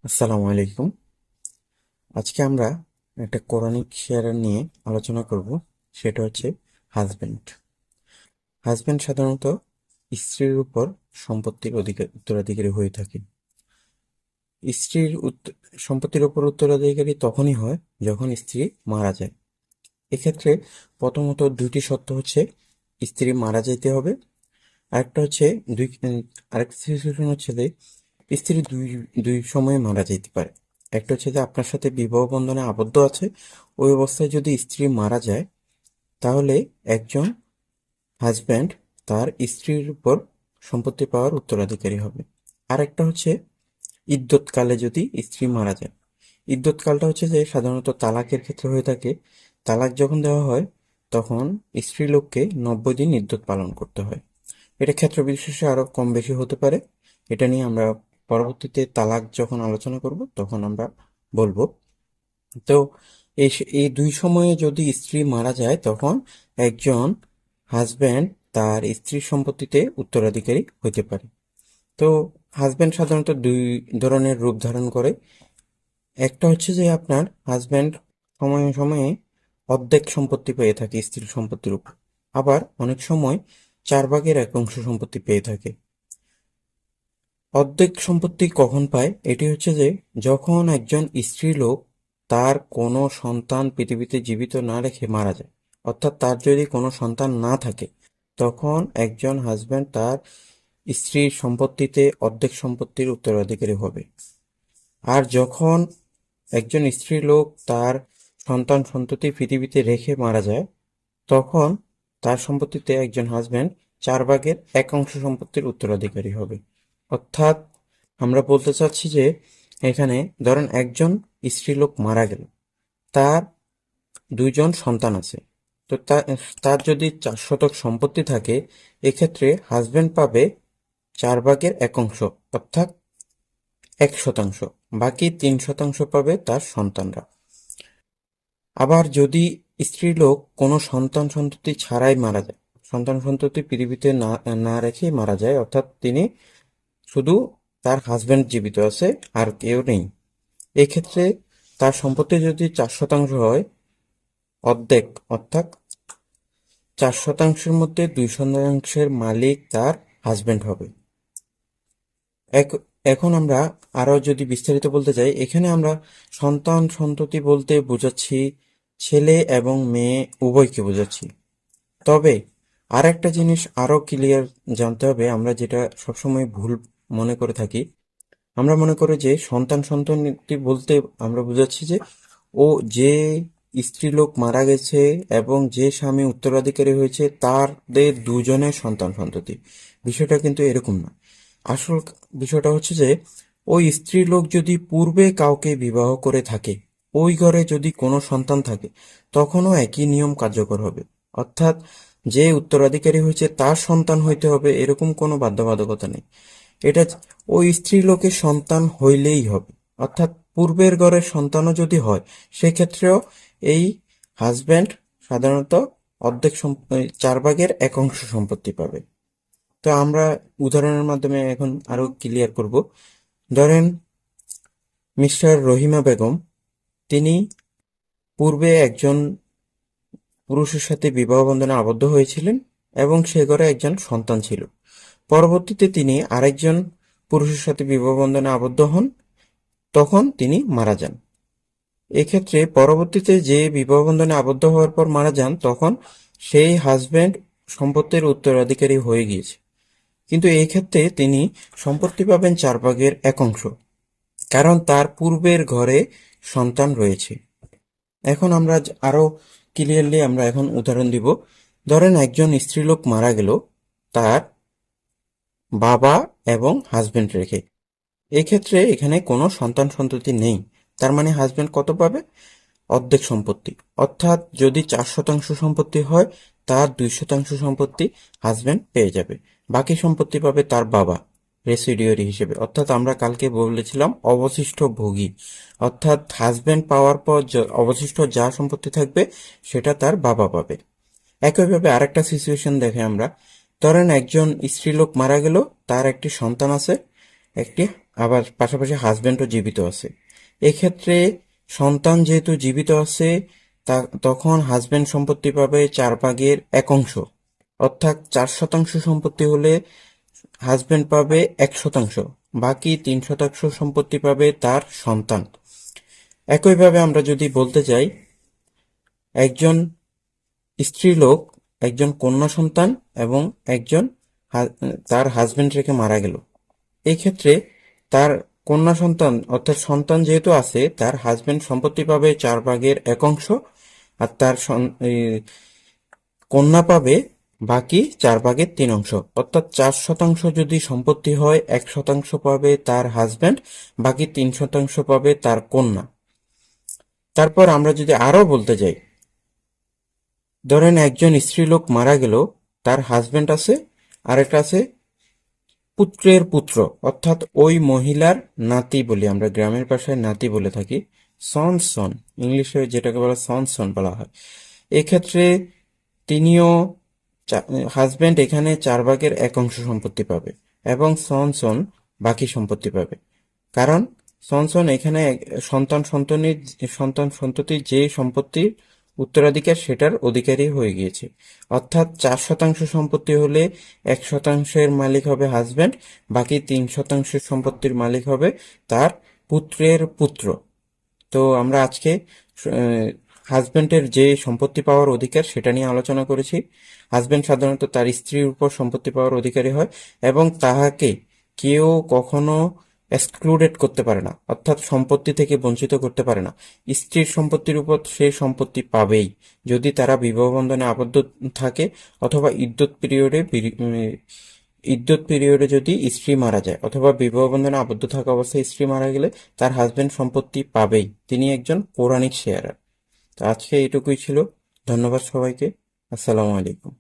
আসসালামু আলাইকুম। আজকে আমরা একটা কোরআনিক শেয়ার নিয়ে আলোচনা করব। সেটা হচ্ছে হাজবেন্ড। হাজবেন্ড সাধারণত স্ত্রীর উপর সম্পত্তির উত্তরাধিকারী হয়ে থাকে। স্ত্রীর সম্পত্তির উপর উত্তরাধিকারী তখনই হয় যখন স্ত্রী মারা যায়। এক্ষেত্রে প্রথমত দুইটি শর্ত হচ্ছে স্ত্রী মারা যেতে হবে। আরেকটা হচ্ছে দুই আরেকটা সিচুয়েশন হচ্ছে যে স্ত্রী দুই দুই সময়ে মারা যেতে পারে। একটা হচ্ছে যে আপনার সাথে বিবাহ বন্ধনে আবদ্ধ আছে, ওই অবস্থায় যদি স্ত্রী মারা যায় তাহলে একজন হাজব্যান্ড তার স্ত্রীর উপর সম্পত্তি পাওয়ার উত্তরাধিকারী হবে। আর একটা হচ্ছে ইদ্যৎকালে যদি স্ত্রী মারা যায়। ইদ্যৎকালটা হচ্ছে যে সাধারণত তালাকের ক্ষেত্রে হয়ে থাকে। তালাক যখন দেওয়া হয় তখন স্ত্রীলোককে 90 দিন ইদ্যৎ পালন করতে হয়। এটা ক্ষেত্র বিশেষে আরো কম বেশি হতে পারে। এটা নিয়ে আমরা পরবর্তীতে তালাক যখন আলোচনা করব তখন আমরা বলবো। তো এই দুই সময়ে যদি স্ত্রী মারা যায় তখন একজন হাজব্যান্ড তার স্ত্রীর সম্পত্তিতে উত্তরাধিকারী হতে পারে। তো হাজব্যান্ড সাধারণত দুই ধরনের রূপ ধারণ করে। একটা হচ্ছে যে আপনার হাজব্যান্ড সময়ে সময়ে অর্ধেক সম্পত্তি পেয়ে থাকে স্ত্রীর সম্পত্তির উপর, আবার অনেক সময় 1/4 সম্পত্তি পেয়ে থাকে। অর্ধেক সম্পত্তি কখন পায় এটি হচ্ছে যে যখন একজন স্ত্রীলোক তার কোনো সন্তান পৃথিবীতে জীবিত না রেখে মারা যায়, অর্থাৎ তার যদি কোনো সন্তান না থাকে তখন একজন হাজব্যান্ড তার স্ত্রীর সম্পত্তিতে অর্ধেক সম্পত্তির উত্তরাধিকারী হবে। আর যখন একজন স্ত্রীলোক তার সন্তান সন্ততি পৃথিবীতে রেখে মারা যায় তখন তার সম্পত্তিতে একজন হাজব্যান্ড 1/4 সম্পত্তির উত্তরাধিকারী হবে। অর্থাৎ আমরা বলতে চাচ্ছি যে এখানে ধরেন একজন স্ত্রীলোক মারা গেল, তার দুইজন সন্তান আছে। তো তার যদি 4 শতক সম্পত্তি থাকে, এক্ষেত্রে হাজব্যান্ড পাবে 1/4, অর্থাৎ 1 শতাংশ। বাকি 3 শতাংশ পাবে তার সন্তানরা। আবার যদি স্ত্রীলোক কোনো সন্তান সন্ততি ছাড়াই মারা যায়, সন্তান সন্ততি পৃথিবীতে না না রেখে মারা যায়, অর্থাৎ তিনি শুধু তার হাজবেন্ড জীবিত আছে আর কেউ নেই, এক্ষেত্রে তার সম্পত্তি যদি 4 শতাংশ হয়, অর্ধেক অর্থাৎ 4 শতাংশের মধ্যে 2 শতাংশের মালিক তার হাজবেন্ড হবে। এখন আমরা আরো যদি বিস্তারিত বলতে চাই, এখানে আমরা সন্তান সন্ততি বলতে বোঝাচ্ছি ছেলে এবং মেয়ে উভয়কে বোঝাচ্ছি। তবে আর একটা জিনিস আরো ক্লিয়ার জানতে হবে, আমরা যেটা সবসময় ভুল মনে করে থাকি। আমরা মনে করি যে সন্তান সন্ততি বলতে আমরা বোঝাচ্ছি যে ও যে স্ত্রীলোক মারা গেছে এবং যে স্বামী উত্তরাধিকারী হয়েছে তাদের দুজনের সন্তান সন্ততি। বিষয়টা কিন্তু এরকম না। আসল বিষয়টা হচ্ছে যে ওই স্ত্রীলোক যদি পূর্বে কাউকে বিবাহ করে থাকে, ওই ঘরে যদি কোনো সন্তান থাকে, তখনও একই নিয়ম কার্যকর হবে। অর্থাৎ যে উত্তরাধিকারী হয়েছে তার সন্তান হইতে হবে এরকম কোনো বাধ্যবাধকতা নেই। এটা ওই স্ত্রীলোকের সন্তান হইলেই হবে। অর্থাৎ পূর্বের ঘরের সন্তানও যদি হয়, সেক্ষেত্রেও এই হাজব্যান্ড সাধারণত অর্ধেক 4/1 সম্পত্তি পাবে। তো আমরা উদাহরণের মাধ্যমে এখন আরো ক্লিয়ার করব। ধরেন মিস্টার রহিমা বেগম, তিনি পূর্বে একজন পুরুষের সাথে বিবাহ বন্ধনে আবদ্ধ হয়েছিলেন এবং সে ঘরে একজন সন্তান ছিল। পরবর্তীতে তিনি আরেকজন পুরুষের সাথে বিবাহ বন্ধনে আবদ্ধ হন, তখন তিনি মারা যান। এক্ষেত্রে পরবর্তীতে যে বিবাহ বন্ধনে আবদ্ধ হওয়ার পর মারা যান তখন সেই হাজব্যান্ড সম্পত্তির উত্তরাধিকারী হয়ে গিয়েছে, কিন্তু এই ক্ষেত্রে তিনি সম্পত্তি পাবেন 1/4, কারণ তার পূর্বের ঘরে সন্তান রয়েছে। এখন আমরা আরো ক্লিয়ারলি আমরা এখন উদাহরণ দিব। ধরেন একজন স্ত্রীলোক মারা গেল তার বাবা এবং হাজবেন্ড রেখে। এক্ষেত্রে এখানে কোনো সন্তান সন্ততি নেই, তার মানে হাজবেন্ড কত পাবে? অর্ধেক সম্পত্তি। অর্থাৎ যদি 4 শতাংশ সম্পত্তি হয়, তার 2 শতাংশ সম্পত্তি হাজবেন্ড পেয়ে যাবে। বাকি সম্পত্তি পাবে তার বাবা রেসিডিওরি হিসেবে। অর্থাৎ আমরা কালকে বলেছিলাম অবশিষ্ট ভোগী। অর্থাৎ হাজবেন্ড পাওয়ার পর অবশিষ্ট যা সম্পত্তি থাকবে সেটা তার বাবা পাবে। একইভাবে আরেকটা সিচুয়েশন দেখে আমরা। ধরেন একজন স্ত্রীলোক মারা গেল, তার একটি সন্তান আছে একটি, আবার পাশাপাশি হাজবেন্ডও জীবিত আছে। এক্ষেত্রে সন্তান যেহেতু জীবিত আছে, তখন হাজবেন্ড সম্পত্তি পাবে 4/1 অর্থাৎ 4% সম্পত্তি হলে হাজবেন্ড পাবে 1%, বাকি 3% সম্পত্তি পাবে তার সন্তান। একইভাবে আমরা যদি বলতে যাই, একজন স্ত্রীলোক একজন কন্যা সন্তান এবং একজন তার হাজবেন্ড রেখে মারা গেল। এই ক্ষেত্রে তার কন্যা সন্তান অর্থাৎ সন্তান যেহেতু আছে, তার হাজবেন্ড সম্পত্তি পাবে 4/1, আর তার কন্যা পাবে বাকি 4/3, অর্থাৎ 4% যদি সম্পত্তি হয়, 1% পাবে তার হাজবেন্ড, বাকি 3% পাবে তার কন্যা। তারপর আমরা যদি আরো বলতে যাই, ধরেন একজন স্ত্রীলোক মারা গেল, তার হাজবেন্ড আছে, আরেকটা আছে পুত্রের পুত্র, অর্থাৎ ওই মহিলার নাতি বলি আমরা, গ্রামের ভাষায় নাতি বলে থাকি, সন, ইংলিশে যেটাকে বলা সন বলা হয়। এক্ষেত্রে তিনিও, হাজবেন্ড এখানে 4/1 সম্পত্তি পাবে এবং সন বাকি সম্পত্তি পাবে। কারণ সন এখানে সন্তান সন্ততির যে সম্পত্তির উত্তরাধিকার সেটার অধিকারী হয়ে গিয়েছে। অর্থাৎ 4% সম্পত্তি হলে 1%-এর মালিক হবে হাজবেন্ড, বাকি 3% সম্পত্তির মালিক হবে তার পুত্রের পুত্র। তো আমরা আজকে হাজবেন্ডের যে সম্পত্তি পাওয়ার অধিকার সেটা নিয়ে আলোচনা করেছি। হাজবেন্ড সাধারণত তার স্ত্রীর উপর সম্পত্তি পাওয়ার অধিকারী হয় এবং তাহাকে কেউ কখনো এক্সক্লুডেড করতে পারে না, অর্থাৎ সম্পত্তি থেকে বঞ্চিত করতে পারে না। স্ত্রীর সম্পত্তির উপর সে সম্পত্তি পাবেই, যদি তারা বিবাহ বন্ধনে আবদ্ধ থাকে অথবা ইদ্যত পিরিয়ডে যদি স্ত্রী মারা যায়, অথবা বিবাহ বন্ধনে আবদ্ধ থাকা অবস্থায় স্ত্রী মারা গেলে তার হাজবেন্ড সম্পত্তি পাবেই, তিনি একজন পৌরাণিক শেয়ারার। তো আজকে এইটুকুই ছিল। ধন্যবাদ সবাইকে। আসসালামু আলাইকুম।